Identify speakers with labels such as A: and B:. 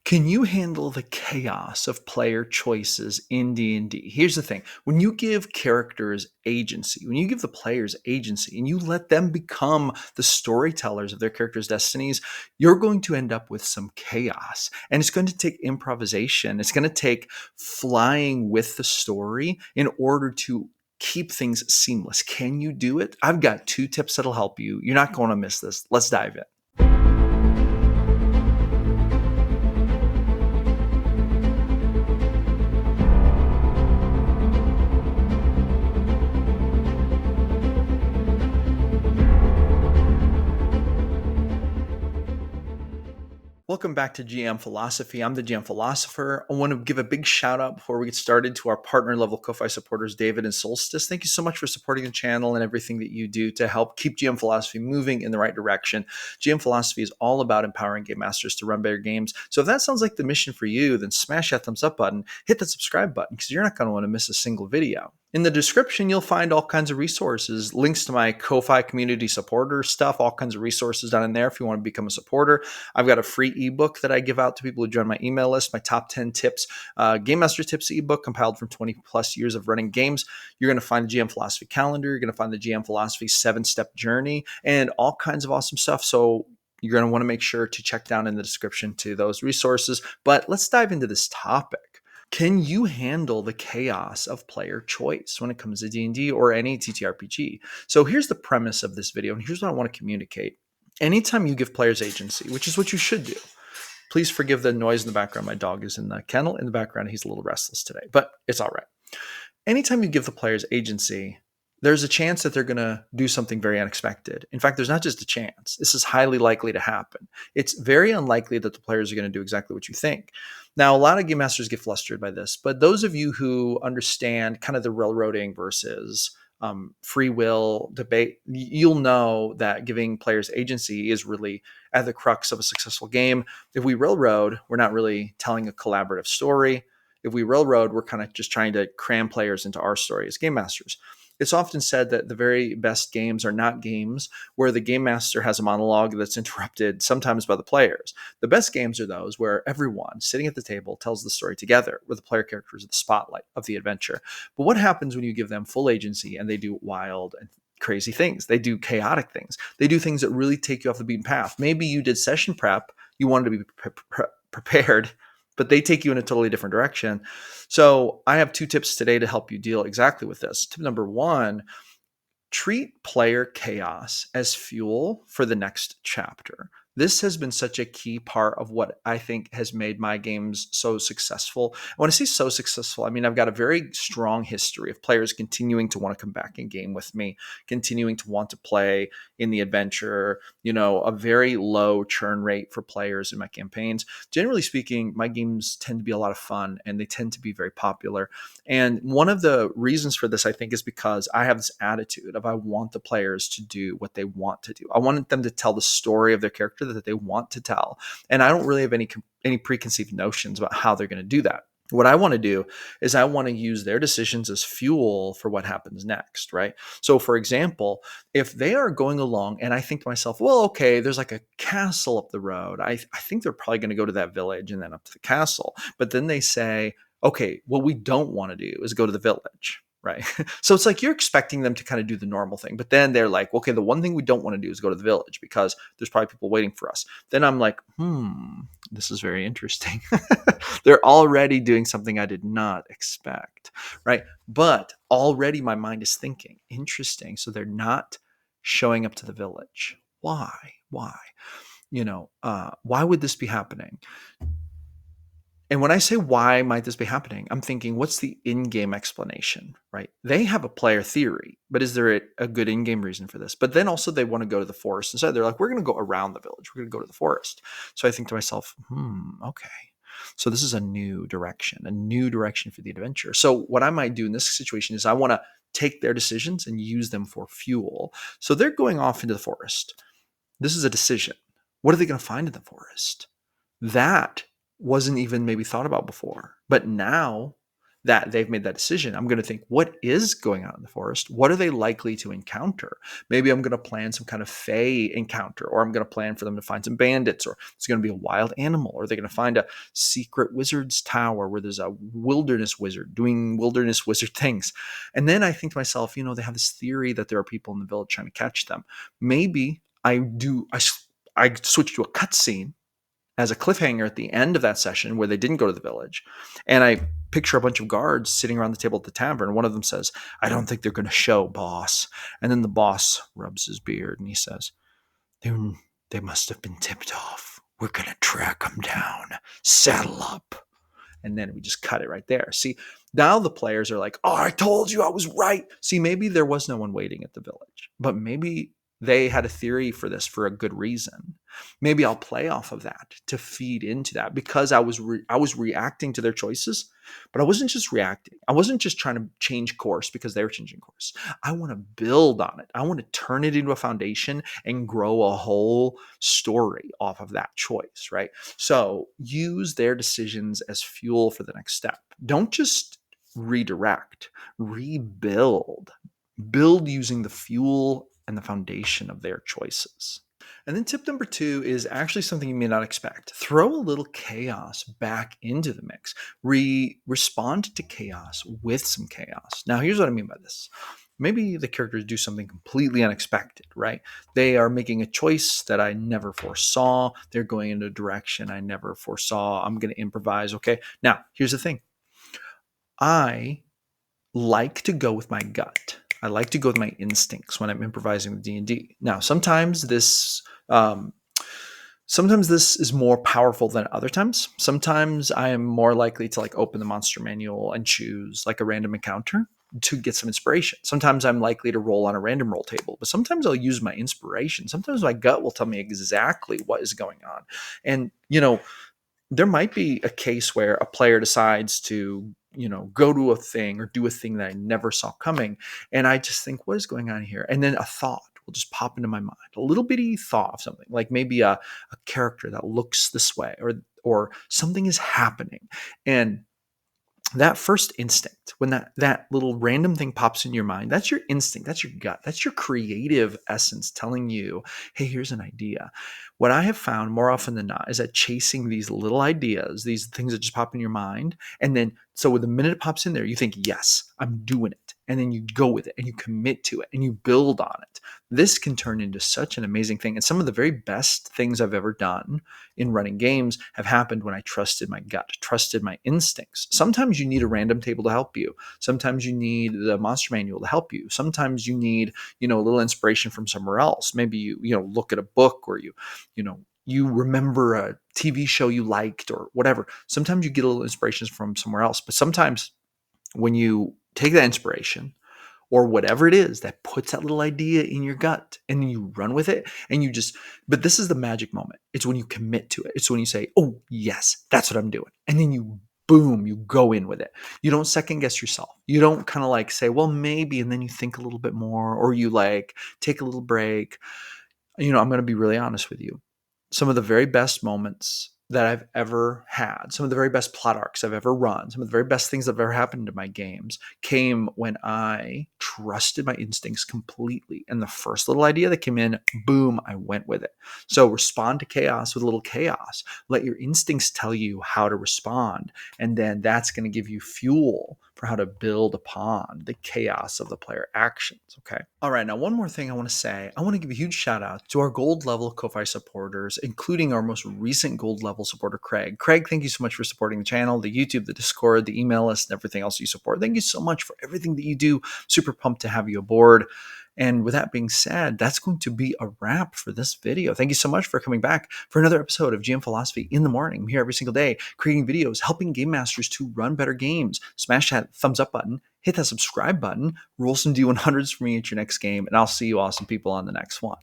A: Can you handle the chaos of player choices in D&D? Here's the thing. When you give characters agency, when you give the players agency and you let them become the storytellers of their characters' destinies, you're going to end up with some chaos. And it's going to take improvisation. It's going to take flying with the story in order to keep things seamless. Can you do it? I've got 2 tips that'll help you. You're not going to miss this. Let's dive in. Welcome back to GM Philosophy. I'm the GM Philosopher. I want to give a big shout out before we get started to our partner level Ko-Fi supporters, David and Solstice. Thank you so much for supporting the channel and everything that you do to help keep GM Philosophy moving in the right direction. GM Philosophy is all about empowering game masters to run better games. So if that sounds like the mission for you, then smash that thumbs up button, hit that subscribe button because you're not going to want to miss a single video. In the description, you'll find all kinds of resources, links to my Ko-Fi community supporter stuff, all kinds of resources down in there if you want to become a supporter. I've got a free ebook that I give out to people who join my email list, my top 10 tips, Game Master Tips ebook compiled from 20 plus years of running games. You're going to find the GM Philosophy calendar. You're going to find the GM Philosophy 7-step journey and all kinds of awesome stuff. So you're going to want to make sure to check down in the description to those resources. But let's dive into this topic. Can you handle the chaos of player choice when it comes to D&D or any TTRPG? So here's the premise of this video, and here's what I want to communicate. Anytime you give players agency, which is what you should do, please forgive the noise in the background. My dog is in the kennel in the background. He's a little restless today, but it's all right. Anytime you give the players agency, there's a chance that they're going to do something very unexpected. In fact, there's not just a chance. This is highly likely to happen. It's very unlikely that the players are going to do exactly what you think. Now, a lot of game masters get flustered by this, but those of you who understand kind of the railroading versus free will debate, you'll know that giving players agency is really at the crux of a successful game. If we railroad, we're not really telling a collaborative story. If we railroad, we're kind of just trying to cram players into our story as game masters. It's often said that the very best games are not games where the game master has a monologue that's interrupted sometimes by the players. The best games are those where everyone sitting at the table tells the story together, where the player characters are the spotlight of the adventure. But what happens when you give them full agency and they do wild and crazy things? They do chaotic things. They do things that really take you off the beaten path. Maybe you did session prep, you wanted to be prepared, but they take you in a totally different direction. So I have 2 tips today to help you deal exactly with this. Tip number 1, treat player chaos as fuel for the next chapter. This has been such a key part of what I think has made my games so successful. When I say so successful, I mean I've got a very strong history of players continuing to want to come back and game with me, continuing to want to play in the adventure, a very low churn rate for players in my campaigns. Generally speaking, my games tend to be a lot of fun and they tend to be very popular. And one of the reasons for this, I think, is because I have this attitude of I want the players to do what they want to do. I want them to tell the story of their character that they want to tell. And I don't really have any preconceived notions about how they're going to do that. What I want to do is I want to use their decisions as fuel for what happens next, right? So for example, if they are going along and I think to myself, well, okay, there's like a castle up the road. I think they're probably going to go to that village and then up to the castle. But then they say, okay, what we don't want to do is go to the village. Right. So it's like you're expecting them to kind of do the normal thing, but then they're like, okay, the one thing we don't want to do is go to the village because there's probably people waiting for us. Then I'm like, this is very interesting. They're already doing something I did not expect. Right. But already my mind is thinking, interesting. So they're not showing up to the village. Why? Why would this be happening? And when I say why might this be happening, I'm thinking, what's the in-game explanation, right? They have a player theory, but is there a good in-game reason for this? But then also they want to go to the forest instead. They're like, we're going to go around the village. We're going to go to the forest. So I think to myself, okay. So this is a new direction for the adventure. So what I might do in this situation is I want to take their decisions and use them for fuel. So they're going off into the forest. This is a decision. What are they going to find in the forest? That wasn't even maybe thought about before. But now that they've made that decision, I'm going to think, what is going on in the forest? What are they likely to encounter? Maybe I'm going to plan some kind of fey encounter, or I'm going to plan for them to find some bandits, or it's going to be a wild animal, or they're going to find a secret wizard's tower where there's a wilderness wizard doing wilderness wizard things. And then I think to myself, they have this theory that there are people in the village trying to catch them. Maybe I switch to a cutscene as a cliffhanger at the end of that session where they didn't go to the village. And I picture a bunch of guards sitting around the table at the tavern. One of them says, "I don't think they're going to show, boss." And then the boss rubs his beard and he says, they must have been tipped off. We're going to track them down. Saddle up. And then we just cut it right there. See, now the players are like, "Oh, I told you I was right." See, maybe there was no one waiting at the village, but maybe they had a theory for this for a good reason. Maybe I'll play off of that to feed into that, because I was reacting to their choices, but I wasn't just reacting. I wasn't just trying to change course because they were changing course. I want to build on it. I want to turn it into a foundation and grow a whole story off of that choice, right? So use their decisions as fuel for the next step. Don't just redirect, rebuild. Build using the fuel and the foundation of their choices. And then tip number 2 is actually something you may not expect. Throw a little chaos back into the mix. Respond to chaos with some chaos. Now, here's what I mean by this. Maybe the characters do something completely unexpected, right? They are making a choice that I never foresaw. They're going in a direction I never foresaw. I'm going to improvise. Okay. Now, here's the thing. I like to go with my gut. I like to go with my instincts when I'm improvising with D&D. Now, sometimes this is more powerful than other times. Sometimes I am more likely to open the monster manual and choose a random encounter to get some inspiration. Sometimes I'm likely to roll on a random roll table, but sometimes I'll use my inspiration. Sometimes my gut will tell me exactly what is going on. And, there might be a case where a player decides to, go to a thing or do a thing that I never saw coming. And I just think, what is going on here? And then a thought will just pop into my mind, a little bitty thought of something, like maybe a character that looks this way, or something is happening. And that first instinct, when that little random thing pops in your mind, that's your instinct, that's your gut, that's your creative essence telling you, hey, here's an idea. What I have found more often than not is that chasing these little ideas, these things that just pop in your mind, and then so with the minute it pops in there, you think, yes, I'm doing it. And then you go with it and you commit to it and you build on it. This can turn into such an amazing thing. And some of the very best things I've ever done in running games have happened when I trusted my gut, trusted my instincts. Sometimes you need a random table to help you. Sometimes you need the monster manual to help you. Sometimes you need, a little inspiration from somewhere else. Maybe you look at a book, or you remember a TV show you liked or whatever. Sometimes you get a little inspiration from somewhere else. But sometimes when you take that inspiration or whatever it is that puts that little idea in your gut and then you run with it and but this is the magic moment. It's when you commit to it. It's when you say, oh, yes, that's what I'm doing. And then you go in with it. You don't second guess yourself. You don't kind of say, well, maybe, and then you think a little bit more, or you take a little break. I'm going to be really honest with you. Some of the very best moments that I've ever had, some of the very best plot arcs I've ever run, some of the very best things that have ever happened to my games came when I trusted my instincts completely. And the first little idea that came in, boom, I went with it. So respond to chaos with a little chaos. Let your instincts tell you how to respond. And then that's going to give you fuel for how to build upon the chaos of the player actions. Okay. All right. Now, one more thing I want to say. I want to give a huge shout out to our gold level Ko-Fi supporters, including our most recent gold level supporter, Craig. Craig, thank you so much for supporting the channel, the YouTube, the Discord, the email list, and everything else you support. Thank you so much for everything that you do. Super pumped to have you aboard. And with that being said, that's going to be a wrap for this video. Thank you so much for coming back for another episode of GM Philosophy in the Morning. I'm here every single day creating videos, helping game masters to run better games. Smash that thumbs up button, hit that subscribe button, roll some D100s for me at your next game, and I'll see you awesome people on the next one.